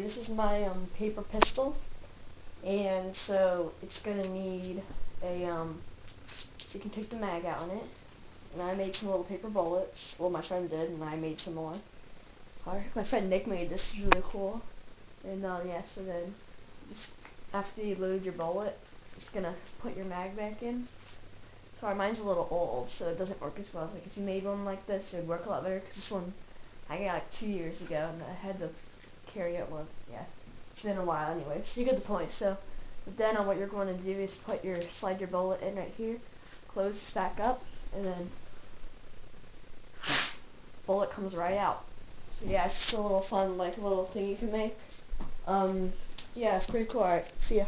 this is my paper pistol, and so it's gonna need a so you can take the mag out on it. And I made some little paper bullets. Well, my friend did, and I made some more. My friend Nick made this. Is really cool. And yeah, so then just after you load your bullet, it's gonna put your mag back in. Sorry, mine's a little old, so it doesn't work as well. Like if you made one like this, it would work a lot better. Cause this one I got like 2 years ago, and I had to carry it. Well, yeah, it's been a while anyway. So you get the point. So, but then what you're going to do is slide your bullet in right here, close this back up, and then bullet comes right out. So yeah, it's just a little fun, like little thing you can make. Yeah, it's pretty cool. Alright, see ya.